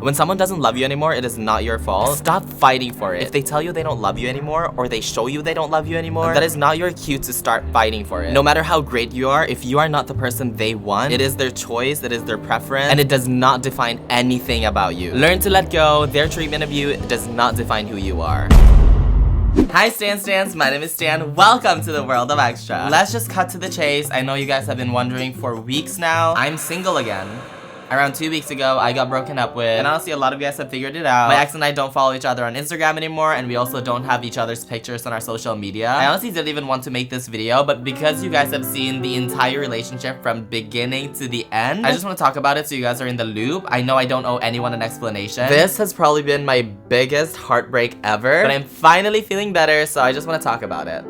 When someone doesn't love you anymore, it is not your fault. Stop fighting for it. If they tell you they don't love you anymore, or they show you they don't love you anymore, that is not your cue to start fighting for it. No matter how great you are, if you are not the person they want, it is their choice, it is their preference, and it does not define anything about you. Learn to let go. Their treatment of you does not define who you are. Hi Stans, my name is Stan. Welcome to the world of extra. Let's just cut to the chase. I know you guys have been wondering for weeks now. I'm single again. Around 2 weeks ago, I got broken up with, and honestly, a lot of you guys have figured it out. My ex and I don't follow each other on Instagram anymore, and we also don't have each other's pictures on our social media. I honestly didn't even want to make this video, but because you guys have seen the entire relationship from beginning to the end, I just want to talk about it so you guys are in the loop. I know I don't owe anyone an explanation. This has probably been my biggest heartbreak ever, but I'm finally feeling better, so I just want to talk about it.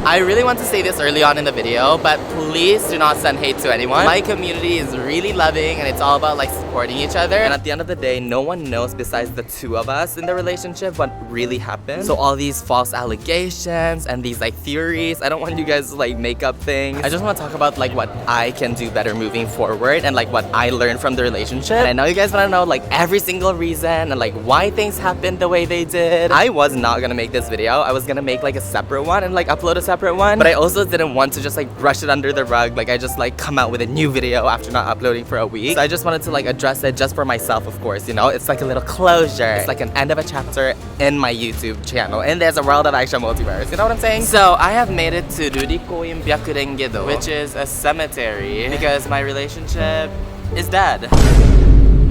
I really want to say this early on in the video, but please do not send hate to anyone. My community is really loving and it's all about like supporting each other. And at the end of the day, no one knows besides the two of us in the relationship what really happened. So all these false allegations and these like theories, I don't want you guys to like make up things. I just want to talk about like what I can do better moving forward and like what I learned from the relationship. And I know you guys want to know like every single reason and like why things happened the way they did. I was not gonna make this video. I was gonna make like a separate one and like upload a separate one, but I also didn't want to just like brush it under the rug. Like I just like come out with a new video after not uploading for a week. So I just wanted to like address it just for myself, of course, you know? It's like a little closure. It's like an end of a chapter in my YouTube channel. And there's a world of extra multiverse, you know what I'm saying? So I have made it to Rurikoin Byakurengedo, which is a cemetery because my relationship is dead.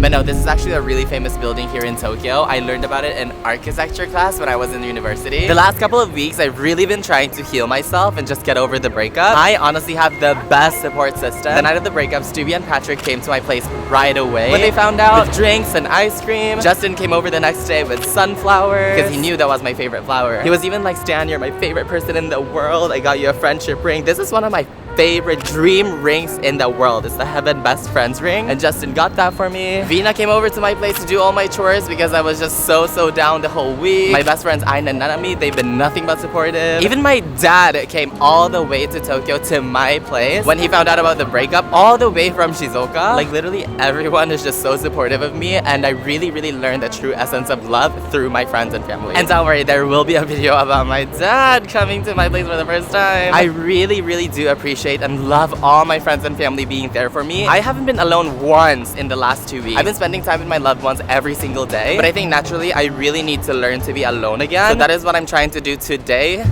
But no, this is actually a really famous building here in Tokyo. I learned about it in architecture class when I was in university. The last couple of weeks, I've really been trying to heal myself and just get over the breakup. I honestly have the best support system. The night of the breakup, Stubby and Patrick came to my place right away. When they found out, with drinks and ice cream. Justin came over the next day with sunflowers because he knew that was my favorite flower. He was even like, Stan, you're my favorite person in the world. I got you a friendship ring. This is one of my favorite dream rings in the world. It's the Heaven Best Friends ring, and Justin got that for me. Vina came over to my place to do all my chores because I was just so down the whole week. My best friends Aina and Nanami, they've been nothing but supportive. Even my dad came all the way to Tokyo to my place when he found out about the breakup, all the way from Shizuoka. Like literally everyone is just so supportive of me, and I really learned the true essence of love through my friends and family. And don't worry, there will be a video about my dad coming to my place for the first time. I really do appreciate and love all my friends and family being there for me. I haven't been alone once in the last 2 weeks. I've been spending time with my loved ones every single day, but I think naturally I really need to learn to be alone again. So that is what I'm trying to do today.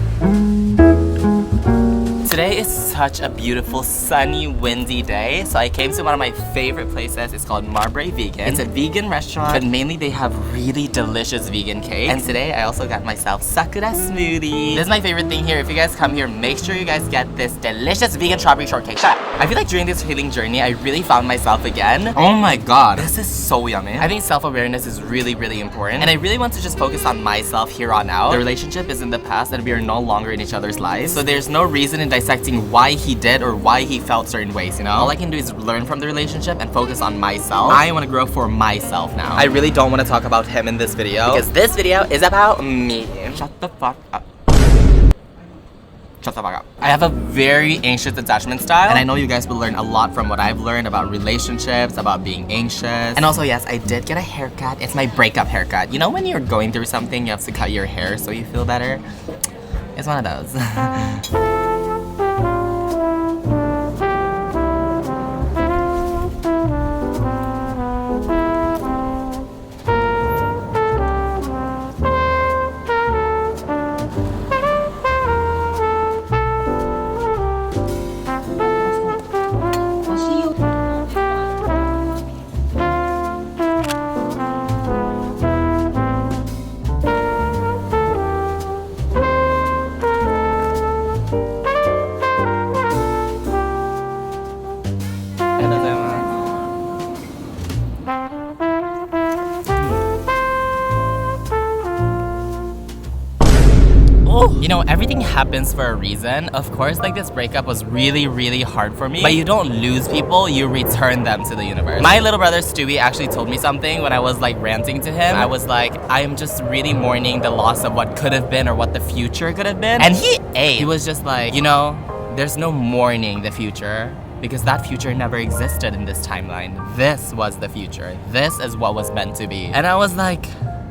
Today is such a beautiful, sunny, windy day, so I came to one of my favorite places. It's called Marbre Vegan. It's a vegan restaurant, but mainly they have really delicious vegan cake. And today I also got myself sakura smoothie. This is my favorite thing here. If you guys come here, make sure you guys get this delicious vegan strawberry shortcake. Shut up. I feel like during this healing journey, I really found myself again. Oh my god, this is so yummy. I think self-awareness is really important, and I really want to just focus on myself here on out. The relationship is in the past, and we are no longer in each other's lives, so there's no reason in dissecting why he did or why he felt certain ways, you know? All I can do is learn from the relationship and focus on myself. I want to grow for myself now. I really don't want to talk about him in this video because this video is about me. Shut the fuck up. Shut the fuck up. I have a very anxious attachment style, and I know you guys will learn a lot from what I've learned about relationships, about being anxious. And also, yes, I did get a haircut. It's my breakup haircut. You know when you're going through something, you have to cut your hair so you feel better? It's one of those. You know, everything happens for a reason. Of course, like this breakup was really hard for me. But you don't lose people, you return them to the universe. My little brother Stewie actually told me something when I was like ranting to him. I was like, I am just really mourning the loss of what could have been or what the future could have been. And he ate. He was just like, you know, there's no mourning the future. because that future never existed in this timeline. This was the future. This is what was meant to be. And I was like,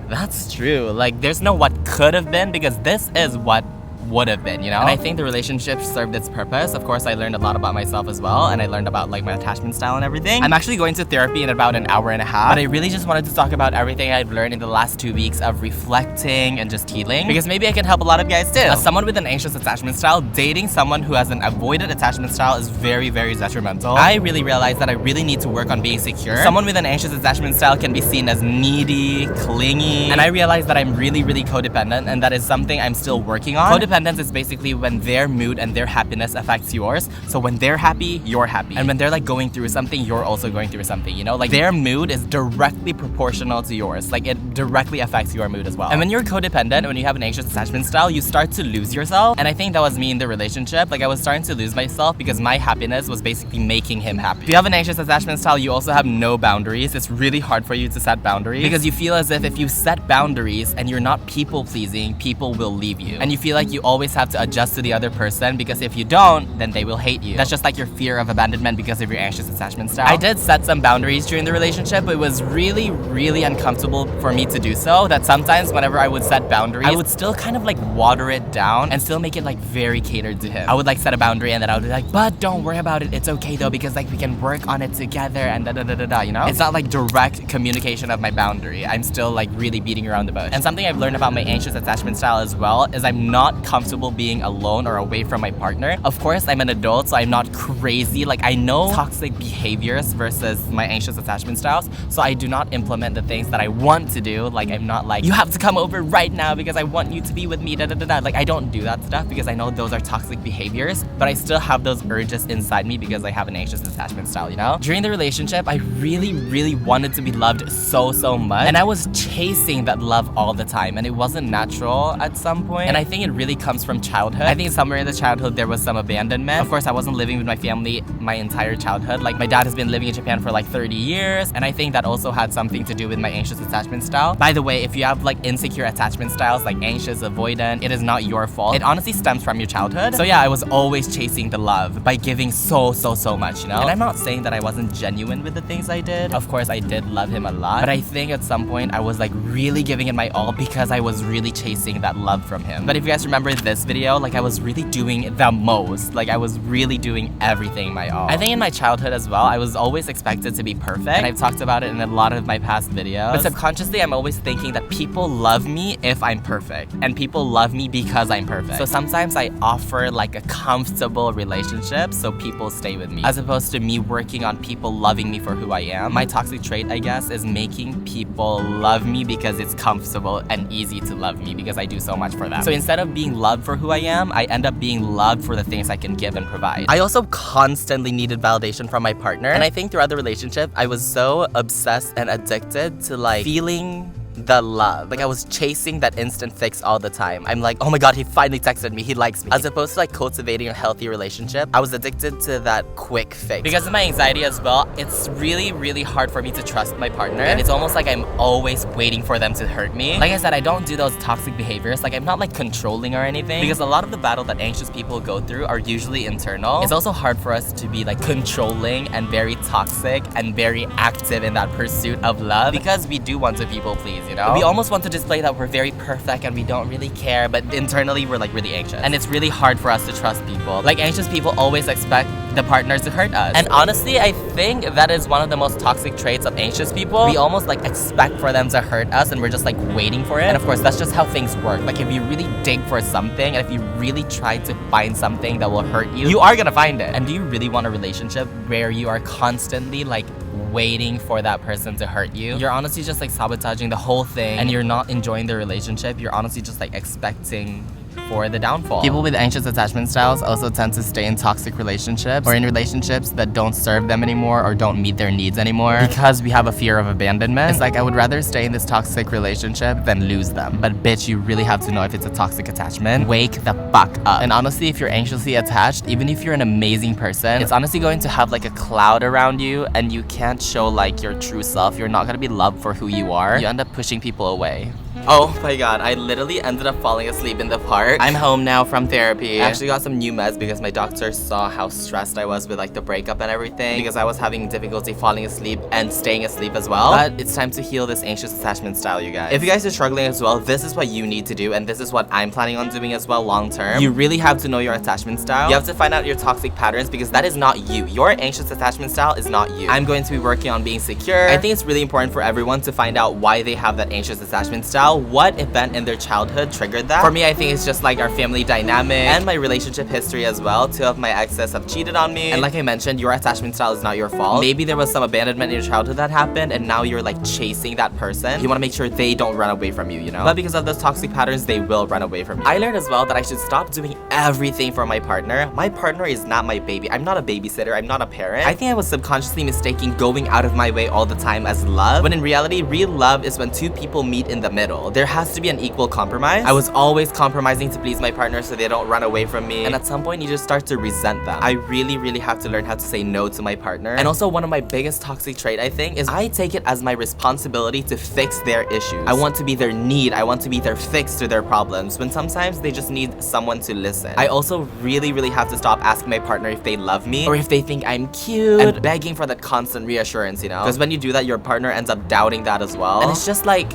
that's true. Like, there's no what could have been, because this is what would have been, you know? And I think the relationship served its purpose. Of course, I learned a lot about myself as well, and I learned about like my attachment style and everything. I'm actually going to therapy in about an hour and a half, but I really just wanted to talk about everything I've learned in the last 2 weeks of reflecting and just healing, because maybe I can help a lot of guys too. As someone with an anxious attachment style, dating someone who has an avoided attachment style is very, very detrimental. I really realized that I really need to work on being secure. Someone with an anxious attachment style can be seen as needy, clingy, and I realized that I'm really, really codependent, and that is something I'm still working on. Codependence is basically when their mood and their happiness affects yours. So when they're happy, you're happy. And when they're like going through something, you're also going through something, you know? Like their mood is directly proportional to yours. Like it directly affects your mood as well. And when you're codependent, when you have an anxious attachment style, you start to lose yourself. And I think that was me in the relationship. Like I was starting to lose myself because my happiness was basically making him happy. If you have an anxious attachment style, you also have no boundaries. It's really hard for you to set boundaries because you feel as if you set boundaries and you're not people pleasing, people will leave you. And you feel like you always have to adjust to the other person, because if you don't, then they will hate you. That's just like your fear of abandonment because of your anxious attachment style. I did set some boundaries during the relationship, but it was really, really uncomfortable for me to do so, that sometimes whenever I would set boundaries, I would still kind of like water it down and still make it like very catered to him. I would like set a boundary and then I would be like, but don't worry about it, it's okay though, because like we can work on it together and da-da-da-da-da, you know? It's not like direct communication of my boundary. I'm still like really beating around the bush. And something I've learned about my anxious attachment style as well is I'm not comfortable being alone or away from my partner. Of course, I'm an adult, so I'm not crazy. Like I know toxic behaviors versus my anxious attachment styles, so I do not implement the things that I want to do. Like I'm not like, you have to come over right now because I want you to be with me, da da da da. Like I don't do that stuff because I know those are toxic behaviors, but I still have those urges inside me because I have an anxious attachment style, you know? During the relationship, I really, really wanted to be loved so much, and I was chasing that love all the time, and it wasn't natural at some point. And I think it really comes from childhood. I think somewhere in the childhood there was some abandonment. Of course, I wasn't living with my family my entire childhood. Like my dad has been living in Japan for like 30 years, and I think that also had something to do with my anxious attachment style. By the way, if you have like insecure attachment styles like anxious, avoidant, it is not your fault. It honestly stems from your childhood. So yeah, I was always chasing the love by giving so much, you know? And I'm not saying that I wasn't genuine with the things I did. Of course, I did love him a lot, but I think at some point I was like really giving it my all because I was really chasing that love from him. But if you guys remember this video, like I was really doing the most. Like I was really doing everything my all. I think in my childhood as well, I was always expected to be perfect, and I've talked about it in a lot of my past videos. But subconsciously, I'm always thinking that people love me if I'm perfect, and people love me because I'm perfect. So sometimes I offer like a comfortable relationship so people stay with me, as opposed to me working on people loving me for who I am. My toxic trait, I guess, is making people love me because it's comfortable and easy to love me because I do so much for them. So instead of being loved for who I am, I end up being loved for the things I can give and provide. I also constantly needed validation from my partner, and I think throughout the relationship, I was so obsessed and addicted to like feeling the love. Like I was chasing that instant fix all the time. I'm like, oh my god, he finally texted me, he likes me. As opposed to like cultivating a healthy relationship, I was addicted to that quick fix. Because of my anxiety as well, it's really hard for me to trust my partner, and it's almost like I'm always waiting for them to hurt me. Like I said, I don't do those toxic behaviors. Like I'm not like controlling or anything, because a lot of the battle that anxious people go through are usually internal. It's also hard for us to be like controlling and very toxic and very active in that pursuit of love, because we do want to people please, you know? We almost want to display that we're very perfect and we don't really care, but internally we're like really anxious. And it's really hard for us to trust people. Like anxious people always expect the partners to hurt us. And honestly, I think that is one of the most toxic traits of anxious people. We almost like expect for them to hurt us, and we're just like waiting for it. And of course, that's just how things work. Like if you really dig for something, and if you really try to find something that will hurt you, you are gonna find it. And do you really want a relationship where you are constantly like waiting for that person to hurt you? You're honestly just like sabotaging the whole thing, and you're not enjoying the relationship. You're honestly just like expecting for the downfall. People with anxious attachment styles also tend to stay in toxic relationships or in relationships that don't serve them anymore or don't meet their needs anymore because we have a fear of abandonment. It's like, I would rather stay in this toxic relationship than lose them. But bitch, you really have to know if it's a toxic attachment. Wake the fuck up. And honestly, if you're anxiously attached, even if you're an amazing person, it's honestly going to have like a cloud around you, and you can't show like your true self. You're not gonna be loved for who you are. You end up pushing people away. Oh my god, I literally ended up falling asleep in the park work. I'm home now from therapy. I actually got some new meds because my doctor saw how stressed I was with like the breakup and everything, because I was having difficulty falling asleep and staying asleep as well. But it's time to heal this anxious attachment style, you guys. If you guys are struggling as well, this is what you need to do, and this is what I'm planning on doing as well long term. You really have to know your attachment style. You have to find out your toxic patterns, because that is not you. Your anxious attachment style is not you. I'm going to be working on being secure. I think it's really important for everyone to find out why they have that anxious attachment style. What event in their childhood triggered that? For me, I think it's just like our family dynamic and my relationship history as well. 2 of my exes have cheated on me, and like I mentioned, your attachment style is not your fault. Maybe there was some abandonment in your childhood that happened, and now you're like chasing that person. You want to make sure they don't run away from you, you know? But because of those toxic patterns, they will run away from you. I learned as well that I should stop doing everything for my partner. My partner is not my baby. I'm not a babysitter. I'm not a parent. I think I was subconsciously mistaking going out of my way all the time as love, when in reality, real love is when 2 people meet in the middle. There has to be an equal compromise. I was always compromising to please my partner so they don't run away from me, and at some point you just start to resent them. I really have to learn how to say no to my partner. And also, one of my biggest toxic trait, I think, is I take it as my responsibility to fix their issues. I want to be their need. I want to be their fix to their problems, when sometimes they just need someone to listen. I also really have to stop asking my partner if they love me or if they think I'm cute, and begging for that constant reassurance, you know? Because when you do that, your partner ends up doubting that as well, and it's just like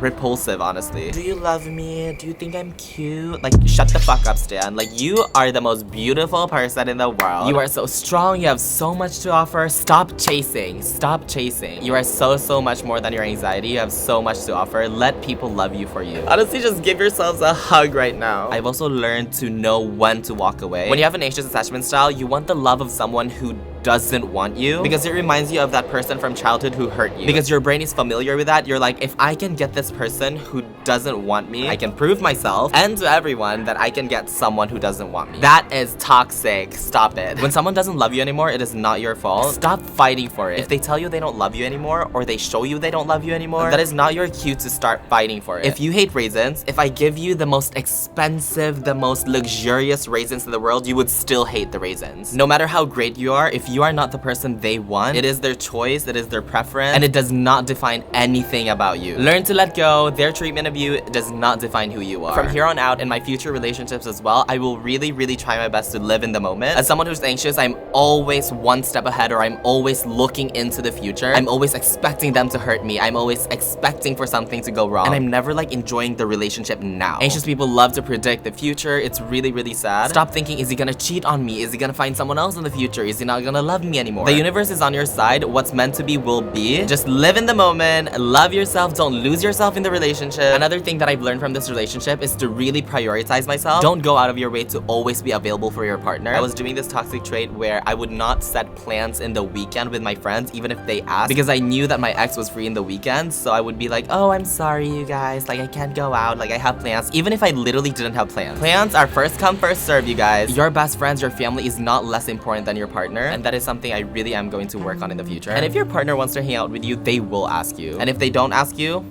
repulsive, honestly. Do you love me? Do you think I'm cute? Like, shut the fuck up, Stan. Like, you are the most beautiful person in the world. You are so strong. You have so much to offer. Stop chasing. Stop chasing. You are so much more than your anxiety. You have so much to offer. Let people love you for you. Honestly, just give yourselves a hug right now. I've also learned to know when to walk away. When you have an anxious attachment style, you want the love of someone who doesn't want you, because it reminds you of that person from childhood who hurt you. Because your brain is familiar with that. You're like, if I can get this person who doesn't want me, I can prove myself and to everyone that I can get someone who doesn't want me. That is toxic. Stop it. When someone doesn't love you anymore, it is not your fault. Stop fighting for it. If they tell you they don't love you anymore, or they show you they don't love you anymore, that is not your cue to start fighting for it. If you hate raisins, if I give you the most expensive, the most luxurious raisins in the world, you would still hate the raisins. No matter how great you are, if you are not the person they want, it is their choice, it is their preference, and it does not define anything about you. Learn to let go. Their treatment of you does not define who you are. From here on out, in my future relationships as well, I will really try my best to live in the moment. As someone who's anxious, I'm always one step ahead, or I'm always looking into the future. I'm always expecting them to hurt me. I'm always expecting for something to go wrong, and I'm never like enjoying the relationship now. Anxious people love to predict the future. It's really sad. Stop thinking, is he gonna cheat on me? Is he gonna find someone else in the future? Is he not gonna love me anymore? The universe is on your side. What's meant to be will be. Just live in the moment. Love yourself. Don't lose yourself in the relationship. Another thing that I've learned from this relationship is to really prioritize myself. Don't go out of your way to always be available for your partner. I was doing this toxic trait where I would not set plans in the weekend with my friends, even if they asked, because I knew that my ex was free in the weekends. So I would be like, oh, I'm sorry, you guys. Like, I can't go out. Like, I have plans. Even if I literally didn't have plans. Plans are first come, first serve, you guys. Your best friends, your family is not less important than your partner. And that is something I really am going to work on in the future. And if your partner wants to hang out with you, they will ask you. And if they don't ask you,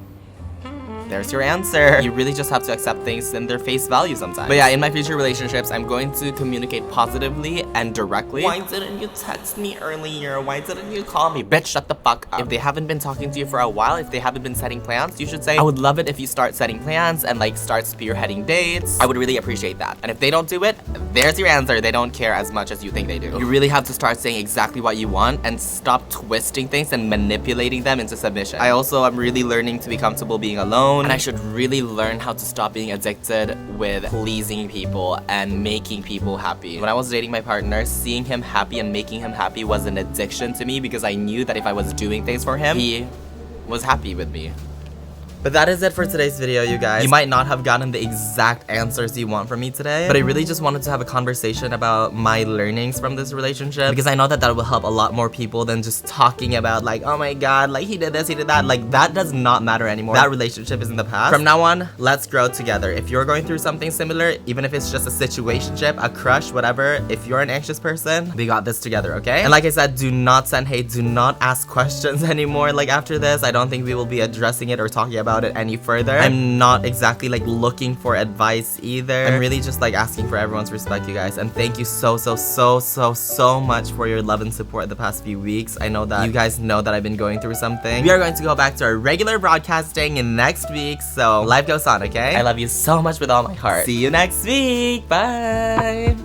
there's your answer. You really just have to accept things in their face value sometimes. But yeah, in my future relationships, I'm going to communicate positively and directly. Why didn't you text me earlier? Why didn't you call me? Bitch, shut the fuck up. If they haven't been talking to you for a while, if they haven't been setting plans, you should say, I would love it if you start setting plans and like start spearheading dates. I would really appreciate that. And if they don't do it, there's your answer. They don't care as much as you think they do. You really have to start saying exactly what you want and stop twisting things and manipulating them into submission. I also am really learning to be comfortable being alone. And I should really learn how to stop being addicted with pleasing people and making people happy. When I was dating my partner, seeing him happy and making him happy was an addiction to me, because I knew that if I was doing things for him, he was happy with me. But that is it for today's video, you guys. You might not have gotten the exact answers you want from me today, but I really just wanted to have a conversation about my learnings from this relationship, because I know that that will help a lot more people than just talking about like, oh my god, like he did this, he did that. Like, that does not matter anymore. That relationship is in the past. From now on, let's grow together. If you're going through something similar, even if it's just a situationship, a crush, whatever, if you're an anxious person, we got this together, okay? And like I said, do not send hate, do not ask questions anymore. Like, after this, I don't think we will be addressing it or talking about about it any further. I'm not exactly like looking for advice either. I'm really just like asking for everyone's respect, you guys. And thank you so much for your love and support the past few weeks. I know that you guys know that I've been going through something. We are going to go back to our regular broadcasting in next week, so life goes on, okay? I love you so much with all my heart. See you next week. Bye.